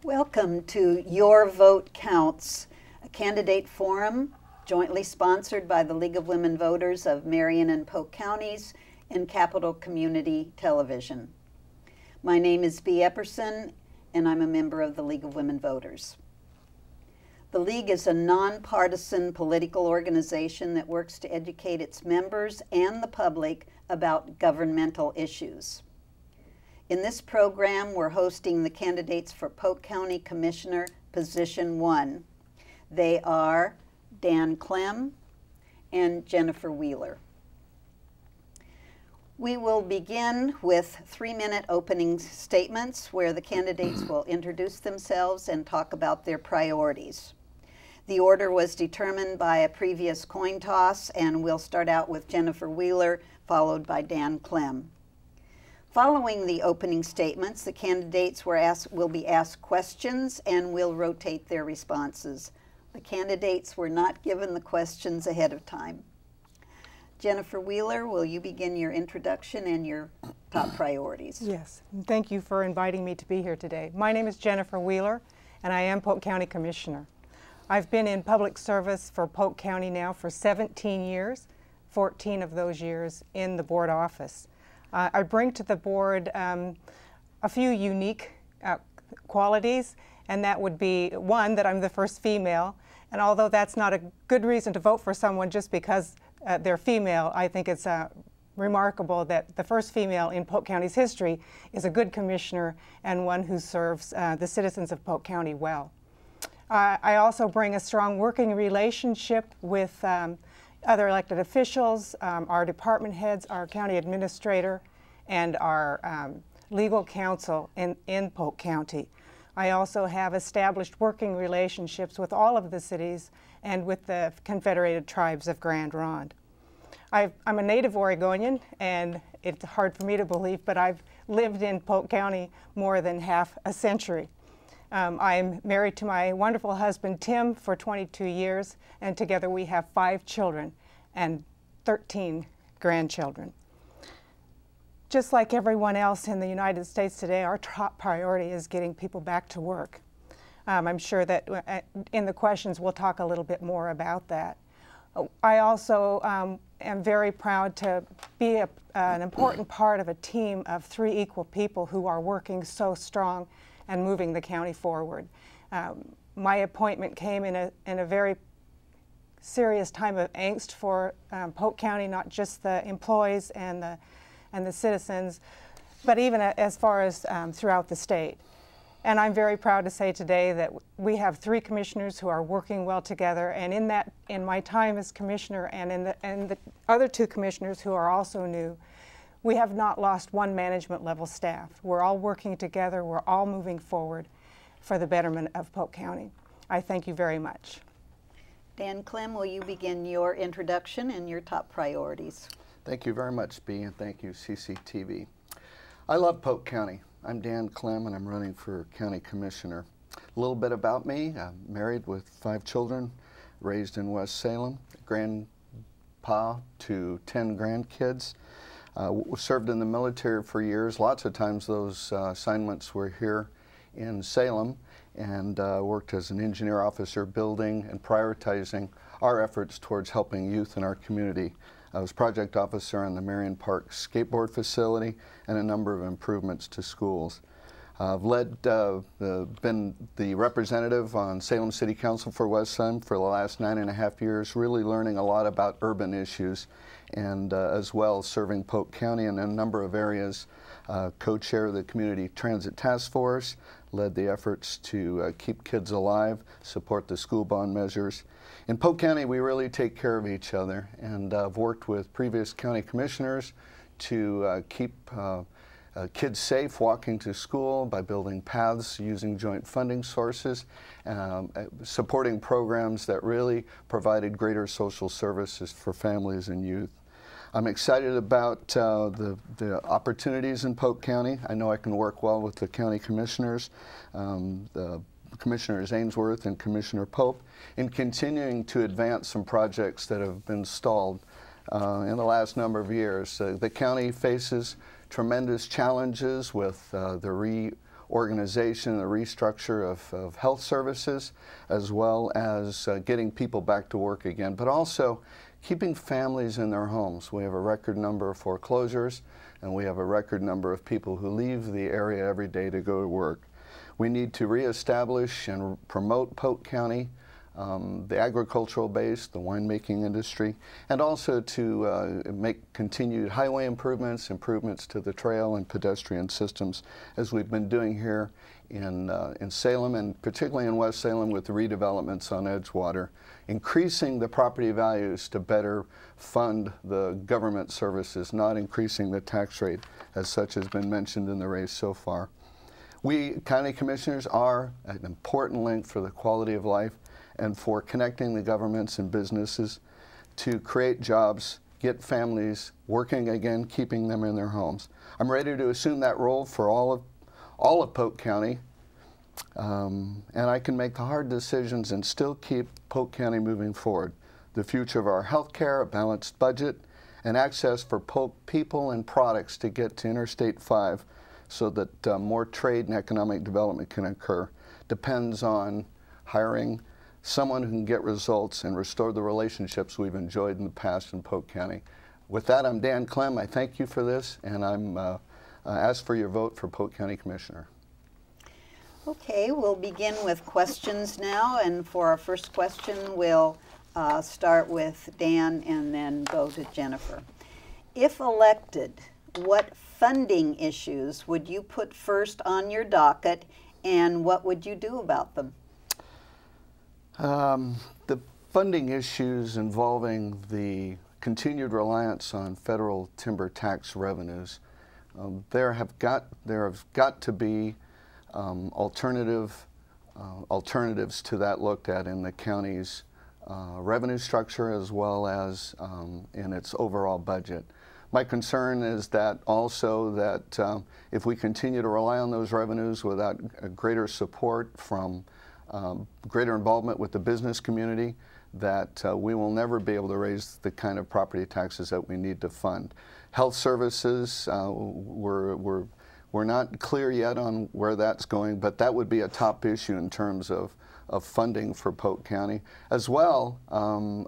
Welcome to Your Vote Counts, a candidate forum jointly sponsored by the League of Women Voters of Marion and Polk Counties and Capital Community Television. My name is Bea Epperson, and I'm a member of the League of Women Voters. The League is a nonpartisan political organization that works to educate its members and the public about governmental issues. In this program, we're hosting the candidates for Polk County Commissioner, Position 1. They are Dan Clem and Jennifer Wheeler. We will begin with 3-minute opening statements where the candidates will introduce themselves and talk about their priorities. The order was determined by a previous coin toss, and we'll start out with Jennifer Wheeler, followed by Dan Clem. Following the opening statements, the candidates will be asked questions and we'll rotate their responses. The candidates were not given the questions ahead of time. Jennifer Wheeler, will you begin your introduction and your top priorities? Yes, and thank you for inviting me to be here today. My name is Jennifer Wheeler, and I am Polk County Commissioner. I've been in public service for Polk County now for 17 years, 14 of those years in the board office. I bring to the board a few unique qualities, and that would be, one, that I'm the first female, and although that's not a good reason to vote for someone just because they're female, I think it's remarkable that the first female in Polk County's history is a good commissioner and one who serves the citizens of Polk County well. I also bring a strong working relationship with other elected officials, our department heads, our county administrator, and our legal counsel in Polk County. I also have established working relationships with all of the cities and with the Confederated Tribes of Grand Ronde. I'm a native Oregonian, and it's hard for me to believe, but I've lived in Polk County more than half a century. I'm married to my wonderful husband, Tim, for 22 years, and together we have 5 children and 13 grandchildren. Just like everyone else in the United States today, our top priority is getting people back to work. I'm sure that in the questions we'll talk a little bit more about that. I also am very proud to be an important part of a team of 3 equal people who are working so strong and moving the county forward. My appointment came in a very serious time of angst for Polk County, not just the employees and the citizens, but even as far as throughout the state. And I'm very proud to say today that we have 3 commissioners who are working well together, and in my time as commissioner and the other 2 commissioners who are also new, we have not lost one management level staff. We're all working together, we're all moving forward for the betterment of Polk County. I thank you very much. Dan Clem, will you begin your introduction and your top priorities? Thank you very much, Bea, and thank you, CCTV. I love Polk County. I'm Dan Clem, and I'm running for County Commissioner. A little bit about me. I'm married with 5 children, raised in West Salem, grandpa to 10 grandkids. Served in the military for years. Lots of times those assignments were here in Salem, and worked as an engineer officer building and prioritizing our efforts towards helping youth in our community. I was project officer on the Marion Park skateboard facility and a number of improvements to schools. I've been the representative on Salem City Council for West Salem for the last 9.5 years, really learning a lot about urban issues, and as well serving Polk County in a number of areas. Co-chair of the Community Transit Task Force, led the efforts to keep kids alive, support the school bond measures. In Polk County, we really take care of each other, and I've worked with previous county commissioners to keep kids safe walking to school by building paths using joint funding sources, supporting programs that really provided greater social services for families and youth. I'm excited about the opportunities in Polk County. I know I can work well with the county commissioners, Commissioners Ainsworth and Commissioner Pope, in continuing to advance some projects that have been stalled in the last number of years. The county faces tremendous challenges with the organization, the restructure of health services, as well as getting people back to work again, but also keeping families in their homes. We have a record number of foreclosures, and we have a record number of people who leave the area every day to go to work. We need to reestablish and promote Polk County, the agricultural base, the winemaking industry, and also to make continued highway improvements to the trail and pedestrian systems, as we've been doing here in Salem, and particularly in West Salem with the redevelopments on Edgewater, increasing the property values to better fund the government services, not increasing the tax rate, as such has been mentioned in the race so far. We county commissioners are an important link for the quality of life and for connecting the governments and businesses to create jobs, get families working again, keeping them in their homes. I'm ready to assume that role for all of Polk County, and I can make the hard decisions and still keep Polk County moving forward. The future of our health care, a balanced budget, and access for Polk people and products to get to Interstate 5 so that more trade and economic development can occur depends on hiring someone who can get results and restore the relationships we've enjoyed in the past in Polk County. With that, I'm Dan Clem. I thank you for this, and I'm ask for your vote for Polk County Commissioner. Okay, we'll begin with questions now, and for our first question, we'll start with Dan and then go to Jennifer. If elected, what funding issues would you put first on your docket, and what would you do about them? The funding issues involving the continued reliance on federal timber tax revenues, there have got to be alternatives to that looked at in the county's revenue structure as well as in its overall budget. My concern is that also that if we continue to rely on those revenues without a greater support from greater involvement with the business community, that we will never be able to raise the kind of property taxes that we need to fund. Health services, we're not clear yet on where that's going, but that would be a top issue in terms of funding for Polk County. As well,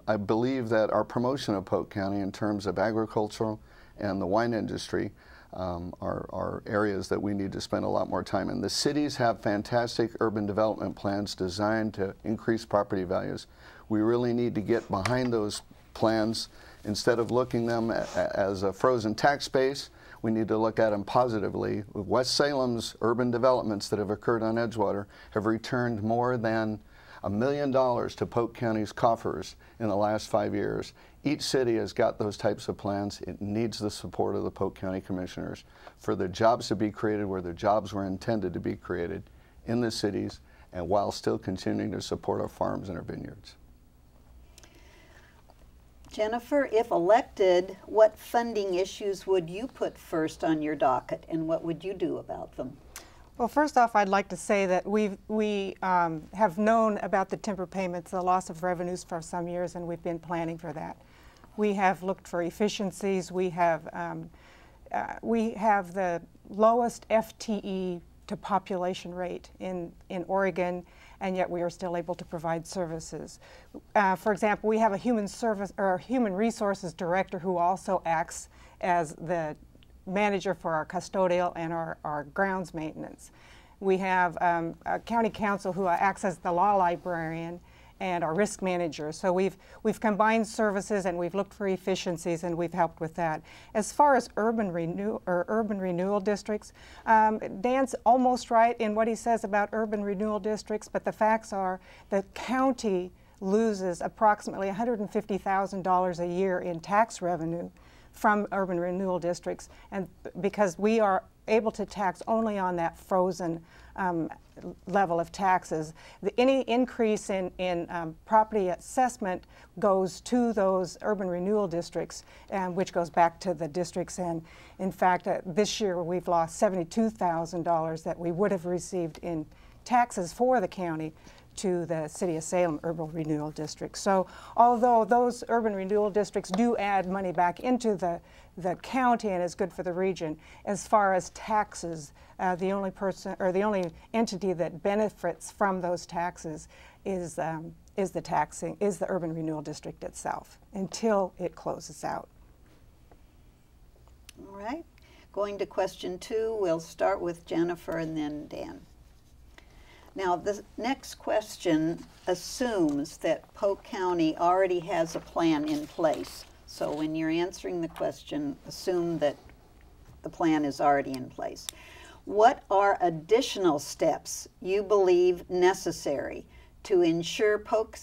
I believe that our promotion of Polk County in terms of agricultural and the wine industry are areas that we need to spend a lot more time in. The cities have fantastic urban development plans designed to increase property values. We really need to get behind those plans. Instead of looking them as a frozen tax base, we need to look at them positively. West Salem's urban developments that have occurred on Edgewater have returned more than $1 million to Polk County's coffers in the last 5 years. Each city has got those types of plans. It needs the support of the Polk County Commissioners for the jobs to be created where the jobs were intended to be created in the cities, and while still continuing to support our farms and our vineyards. Jennifer, if elected, what funding issues would you put first on your docket, and what would you do about them? Well, first off, I'd like to say that we have known about the timber payments, the loss of revenues for some years, and we've been planning for that. We have looked for efficiencies. We have the lowest FTE to population rate in Oregon, and yet we are still able to provide services. For example, we have a human resources director who also acts as the manager for our custodial and our grounds maintenance. We have a county counsel who acts as the law librarian and our risk manager. So we've combined services and we've looked for efficiencies, and we've helped with that. As far as urban renewal districts, Dan's almost right in what he says about urban renewal districts, but the facts are the county loses approximately $150,000 a year in tax revenue from urban renewal districts, and because we are able to tax only on that frozen level of taxes. Any increase in property assessment goes to those urban renewal districts, which goes back to the districts. And in fact, this year we've lost $72,000 that we would have received in taxes for the county to the City of Salem Urban Renewal District. So although those urban renewal districts do add money back into the county and is good for the region, as far as taxes, the only person or the only entity that benefits from those taxes is the urban renewal district itself until it closes out. All right. Going to question 2, we'll start with Jennifer and then Dan. Now, the next question assumes that Polk County already has a plan in place. So when you're answering the question, assume that the plan is already in place. What are additional steps you believe necessary to ensure Polk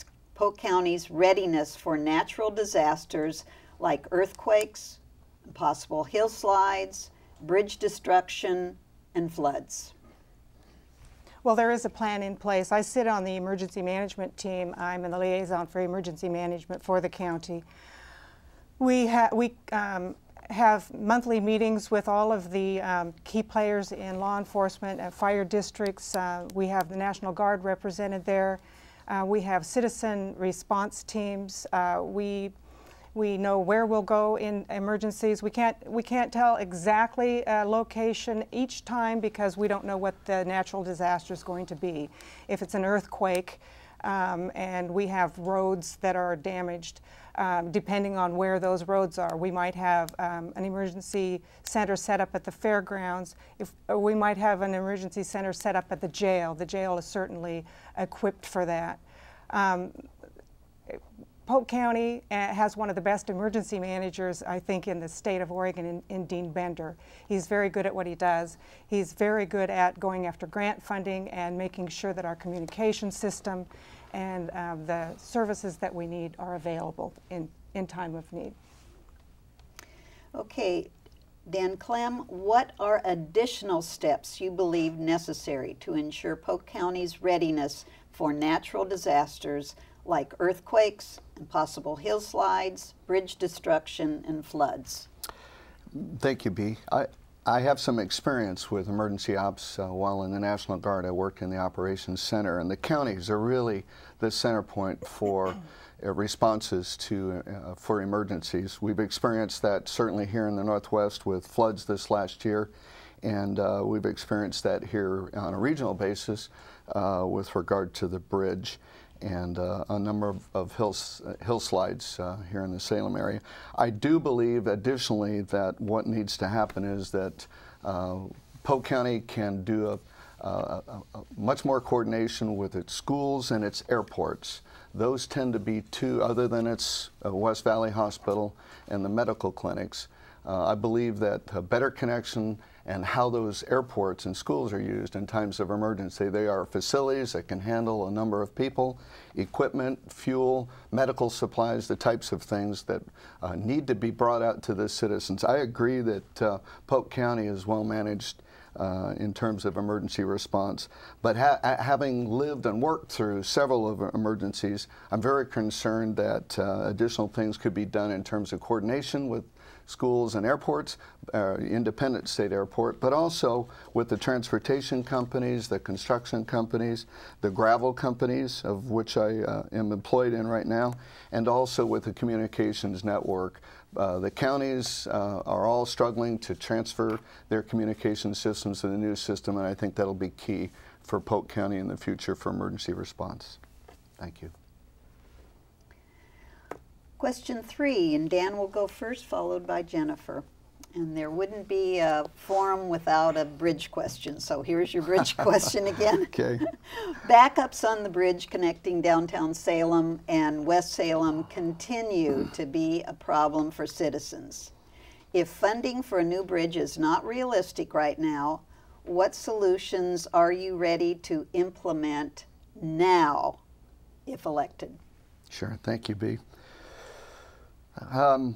County's readiness for natural disasters like earthquakes, possible hillslides, bridge destruction, and floods? Well, there is a plan in place. I sit on the emergency management team. I'm in the liaison for emergency management for the county. We have monthly meetings with all of the key players in law enforcement and fire districts. We have the National Guard represented there. We have citizen response teams. We know where we'll go in emergencies. We can't tell exactly location each time because we don't know what the natural disaster is going to be. If it's an earthquake and we have roads that are damaged, depending on where those roads are, we might have an emergency center set up at the fairgrounds. We might have an emergency center set up at the jail. The jail is certainly equipped for that. Polk County has one of the best emergency managers, I think, in the state of Oregon, in Dean Bender. He's very good at what he does. He's very good at going after grant funding and making sure that our communication system and the services that we need are available in time of need. Okay, Dan Clem, what are additional steps you believe necessary to ensure Polk County's readiness for natural disasters like earthquakes and possible hillslides, bridge destruction, and floods? Thank you, Bee. I have some experience with emergency ops while in the National Guard. I worked in the Operations Center, and the counties are really the center point for responses for emergencies. We've experienced that certainly here in the Northwest with floods this last year, and we've experienced that here on a regional basis with regard to the bridge and a number of hillslides here in the Salem area. I do believe additionally that what needs to happen is that Polk County can do a much more coordination with its schools and its airports. Those tend to be two, other than its West Valley Hospital and the medical clinics. I believe that a better connection and how those airports and schools are used in times of emergency. They are facilities that can handle a number of people, equipment, fuel, medical supplies, the types of things that need to be brought out to the citizens. I agree that Polk County is well managed in terms of emergency response, but having lived and worked through several of emergencies, I'm very concerned that additional things could be done in terms of coordination with schools and airports, independent state airport, but also with the transportation companies, the construction companies, the gravel companies, of which I am employed in right now, and also with the communications network. The counties are all struggling to transfer their communication systems to the new system, and I think that'll be key for Polk County in the future for emergency response. Thank you. Question 3, and Dan will go first, followed by Jennifer. And there wouldn't be a forum without a bridge question, so here's your bridge question again. Okay. Backups on the bridge connecting downtown Salem and West Salem continue to be a problem for citizens. If funding for a new bridge is not realistic right now, what solutions are you ready to implement now, if elected? Sure, thank you, Bee.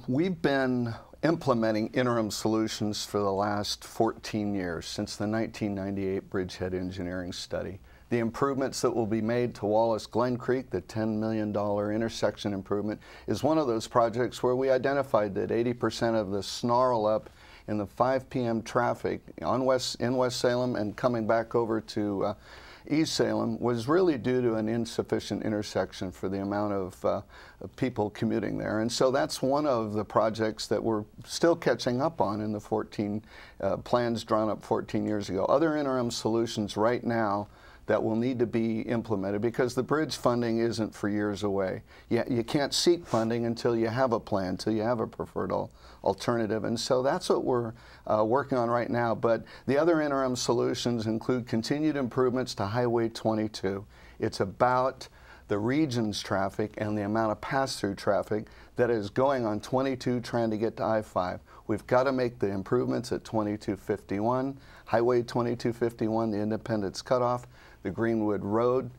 We've been implementing interim solutions for the last 14 years, since the 1998 Bridgehead Engineering Study. The improvements that will be made to Wallace-Glen Creek, the $10 million intersection improvement, is one of those projects where we identified that 80% of the snarl up in the 5 p.m. traffic in West Salem and coming back over to East Salem was really due to an insufficient intersection for the amount of people commuting there. And so that's one of the projects that we're still catching up on in the 14 plans drawn up 14 years ago. Other interim solutions right now that will need to be implemented, because the bridge funding isn't for years away. You can't seek funding until you have a plan, until you have a preferred alternative. And so that's what we're working on right now. But the other interim solutions include continued improvements to Highway 22. It's about the region's traffic and the amount of pass-through traffic that is going on 22 trying to get to I-5. We've got to make the improvements at 2251, Highway 2251, the Independence Cutoff, the Greenwood Road,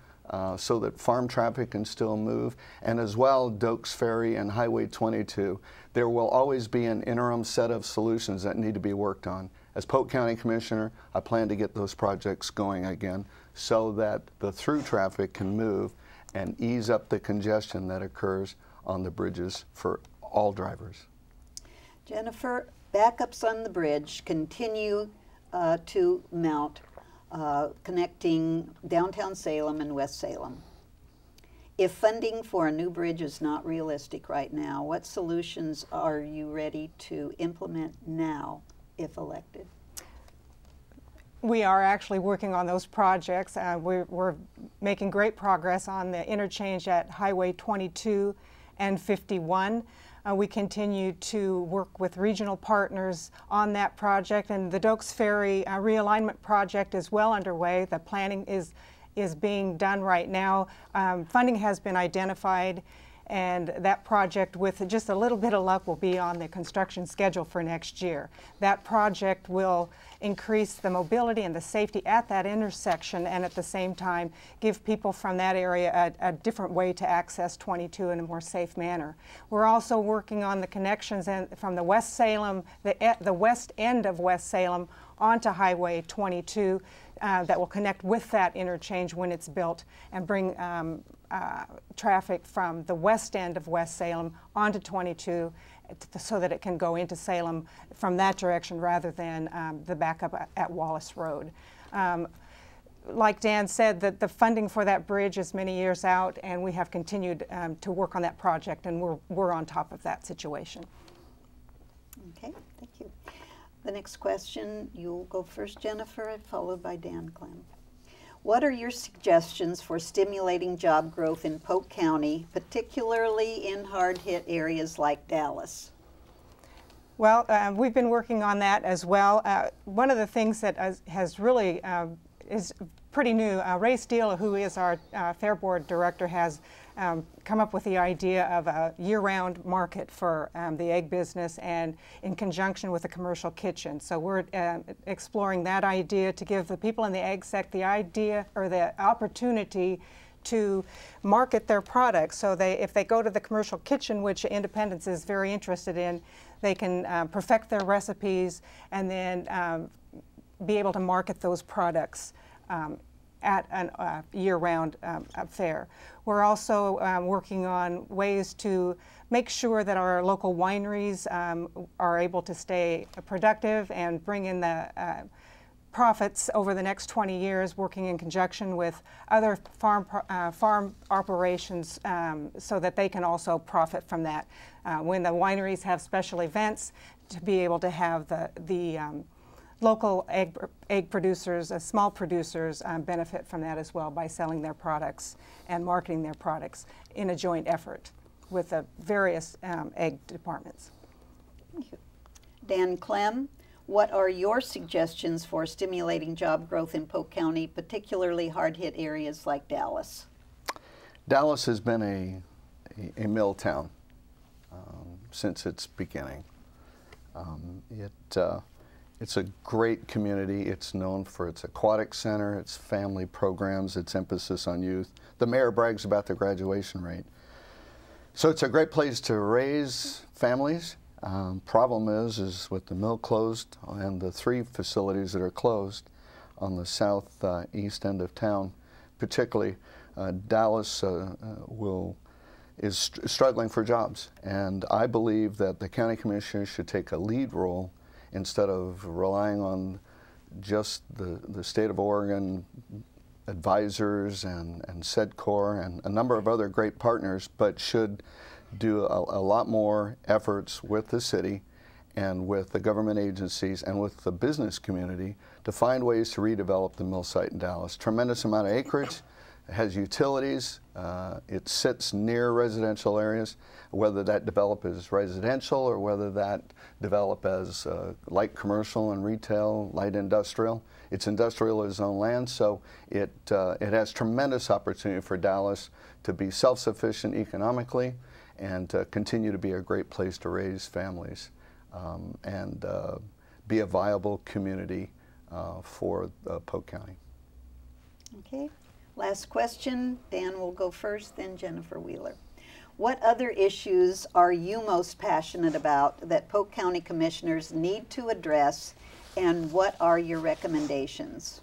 so that farm traffic can still move, and as well Dokes Ferry and Highway 22. There will always be an interim set of solutions that need to be worked on. As Polk County Commissioner, I plan to get those projects going again so that the through traffic can move and ease up the congestion that occurs on the bridges for all drivers. Jennifer, backups on the bridge continue to mount, connecting downtown Salem and West Salem. If funding for a new bridge is not realistic right now, what solutions are you ready to implement now if elected? We are actually working on those projects. We're making great progress on the interchange at Highway 22 and 51. We continue to work with regional partners on that project, and the Dokes Ferry realignment project is well underway. The planning is being done right now. Funding has been identified, and that project, with just a little bit of luck, will be on the construction schedule for next year. That project will increase the mobility and the safety at that intersection, and at the same time give people from that area a different way to access 22 in a more safe manner. We're also working on the connections from the West Salem, the west end of West Salem onto Highway 22 that will connect with that interchange when it's built and bring traffic from the west end of West Salem onto 22 so that it can go into Salem from that direction rather than the backup at Wallace Road. Like Dan said, the funding for that bridge is many years out, and we have continued to work on that project, and we're on top of that situation. Okay, thank you. The next question, you'll go first, Jennifer, followed by Dan Clem. What are your suggestions for stimulating job growth in Polk County, particularly in hard-hit areas like Dallas? Well, we've been working on that as well. One of the things that has really is pretty new, Ray Steele, who is our Fair Board Director, has come up with the idea of a year-round market for the egg business, and in conjunction with a commercial kitchen. So we're exploring that idea to give the people in the egg sect the idea or the opportunity to market their products. So if they go to the commercial kitchen, which Independence is very interested in, they can perfect their recipes and then be able to market those products at a year-round fair. We're also working on ways to make sure that our local wineries are able to stay productive and bring in the profits over the next 20 years, working in conjunction with other farm operations so that they can also profit from that. When the wineries have special events, to be able to have the local egg producers, small producers, benefit from that as well by selling their products and marketing their products in a joint effort with the various egg departments. Thank you. Dan Clem, what are your suggestions for stimulating job growth in Polk County, particularly hard-hit areas like Dallas? Dallas has been a mill town since its beginning. It's a great community. It's known for its aquatic center, its family programs, its emphasis on youth. The mayor brags about the graduation rate. So it's a great place to raise families. Problem is with the mill closed and the 3 facilities that are closed on the southeast end of town, particularly Dallas is struggling for jobs. And I believe that the county commissioners should take a lead role instead of relying on just the state of Oregon advisors and SEDCOR and a number of other great partners, but should do a lot more efforts with the city and with the government agencies and with the business community to find ways to redevelop the mill site in Dallas. Tremendous amount of acreage, it has utilities, it sits near residential areas, whether that develop as residential or whether that develop as light commercial and retail, light industrial. It's industrial as own land, so it has tremendous opportunity for Dallas to be self-sufficient economically and to continue to be a great place to raise families and be a viable community for Polk County. Okay, last question. Dan will go first, then Jennifer Wheeler. What other issues are you most passionate about that Polk County Commissioners need to address, and what are your recommendations?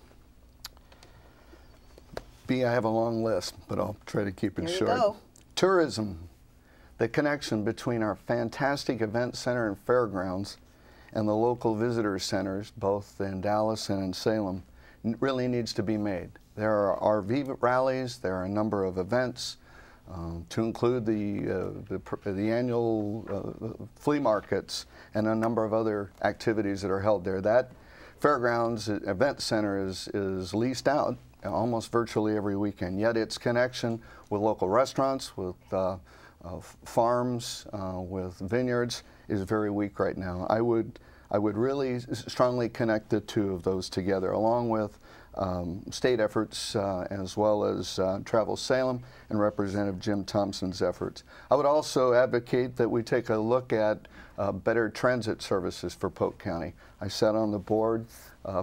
I have a long list, but I'll try to keep it short. Here you go. Tourism, the connection between our fantastic event center and fairgrounds and the local visitor centers, both in Dallas and in Salem, really needs to be made. There are RV rallies, there are a number of events, to include the annual flea markets and a number of other activities that are held there. That fairgrounds event center is leased out almost virtually every weekend, yet its connection with local restaurants, with farms, with vineyards is very weak right now. I would really strongly connect the two of those together, along with state efforts as well as Travel Salem and Representative Jim Thompson's efforts. I would also advocate that we take a look at better transit services for Polk County. I sat on the board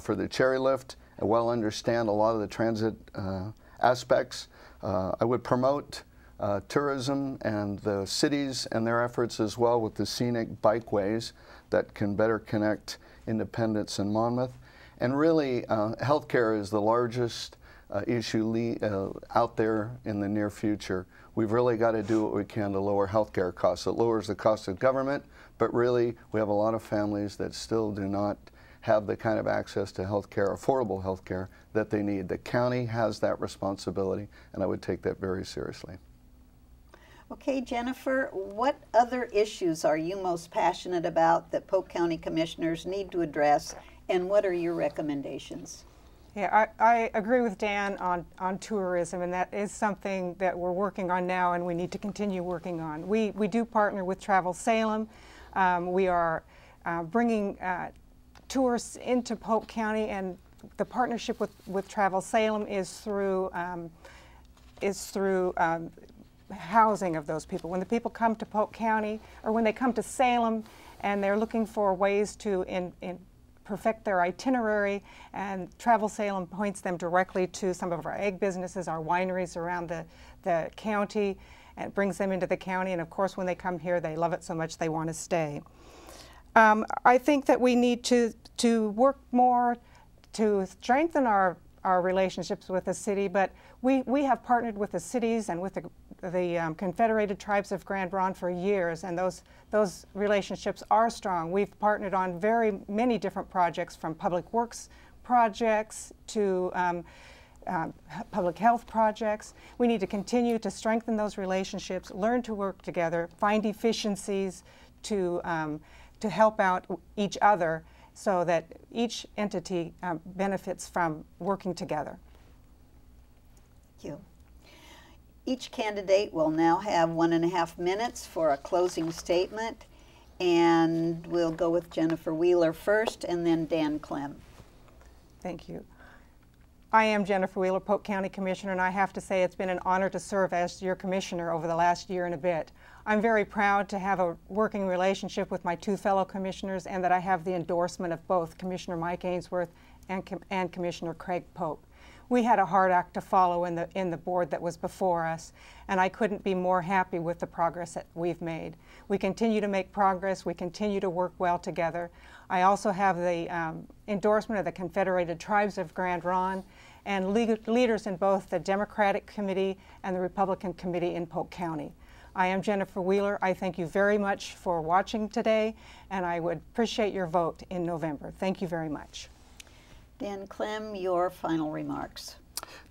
for the Cherry Lift and well understand a lot of the transit aspects. I would promote tourism and the cities and their efforts as well with the scenic bikeways that can better connect Independence and Monmouth. And really, healthcare is the largest issue out there in the near future. We've really got to do what we can to lower healthcare costs. It lowers the cost of government, but really, we have a lot of families that still do not have the kind of access to healthcare, affordable healthcare, that they need. The county has that responsibility, and I would take that very seriously. Okay, Jennifer, what other issues are you most passionate about that Polk County Commissioners need to address, and what are your recommendations? Yeah, I agree with Dan on tourism, and that is something that we're working on now and we need to continue working on. We do partner with Travel Salem. We are bringing tourists into Polk County, and the partnership with Travel Salem is through housing of those people. When the people come to Polk County, or when they come to Salem and they're looking for ways to perfect their itinerary, and Travel Salem points them directly to some of our egg businesses, our wineries around the county, and brings them into the county. And of course, when they come here, they love it so much they want to stay. I think that we need to work more to strengthen our relationships with the city, but we have partnered with the cities and with the Confederated Tribes of Grand Ronde for years, and those relationships are strong. We've partnered on very many different projects, from public works projects to public health projects. We need to continue to strengthen those relationships, learn to work together, find efficiencies to help out each other, so that each entity benefits from working together. Thank you. Each candidate will now have 1.5 minutes for a closing statement, and we'll go with Jennifer Wheeler first and then Dan Clem. Thank you. I am Jennifer Wheeler, Polk County Commissioner, and I have to say it's been an honor to serve as your commissioner over the last year and a bit. I'm very proud to have a working relationship with my two fellow commissioners, and that I have the endorsement of both Commissioner Mike Ainsworth and Commissioner Craig Pope. We had a hard act to follow in the board that was before us, and I couldn't be more happy with the progress that we've made. We continue to make progress. We continue to work well together. I also have the endorsement of the Confederated Tribes of Grand Ronde and leaders in both the Democratic Committee and the Republican Committee in Polk County. I am Jennifer Wheeler. I thank you very much for watching today, and I would appreciate your vote in November. Thank you very much. Dan Clem, your final remarks.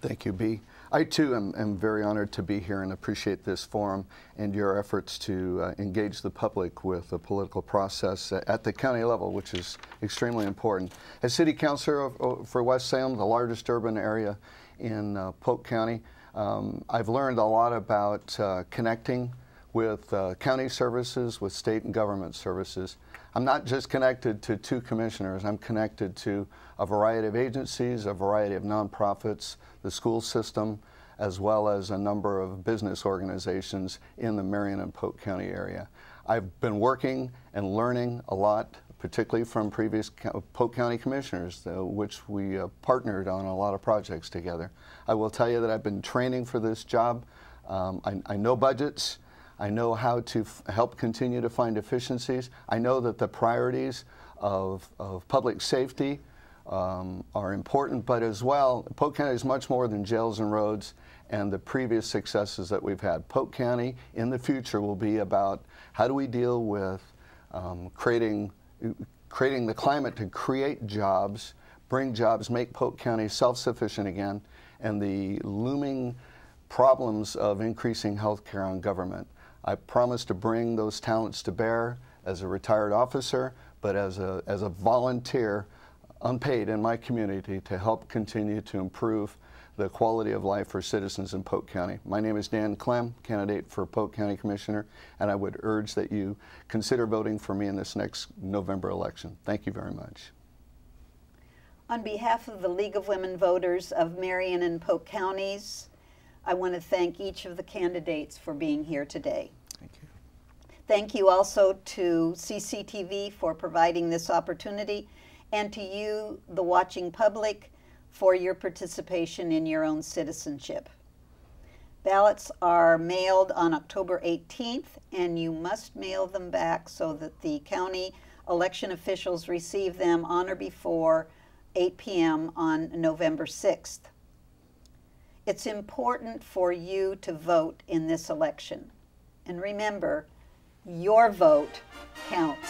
Thank you, Bea. I too am very honored to be here and appreciate this forum and your efforts to engage the public with the political process at the county level, which is extremely important. As City Councilor for West Salem, the largest urban area in Polk County, I've learned a lot about connecting with county services, with state and government services. I'm not just connected to 2 commissioners, I'm connected to a variety of agencies, a variety of nonprofits, the school system, as well as a number of business organizations in the Marion and Polk County area. I've been working and learning a lot, particularly from previous Polk County commissioners, which we partnered on a lot of projects together. I will tell you that I've been training for this job. I know budgets. I know how to help continue to find efficiencies. I know that the priorities of public safety are important, but as well, Polk County is much more than jails and roads and the previous successes that we've had. Polk County in the future will be about how do we deal with creating the climate to create jobs, bring jobs, make Polk County self-sufficient again, and the looming problems of increasing health care on government. I promise to bring those talents to bear as a retired officer, but as a volunteer, unpaid in my community to help continue to improve the quality of life for citizens in Polk County. My name is Dan Clem, candidate for Polk County Commissioner, and I would urge that you consider voting for me in this next November election. Thank you very much. On behalf of the League of Women Voters of Marion and Polk Counties, I want to thank each of the candidates for being here today. Thank you. Thank you also to CCTV for providing this opportunity, and to you, the watching public, for your participation in your own citizenship. Ballots are mailed on October 18th, and you must mail them back so that the county election officials receive them on or before 8 p.m. on November 6th. It's important for you to vote in this election. And remember, your vote counts.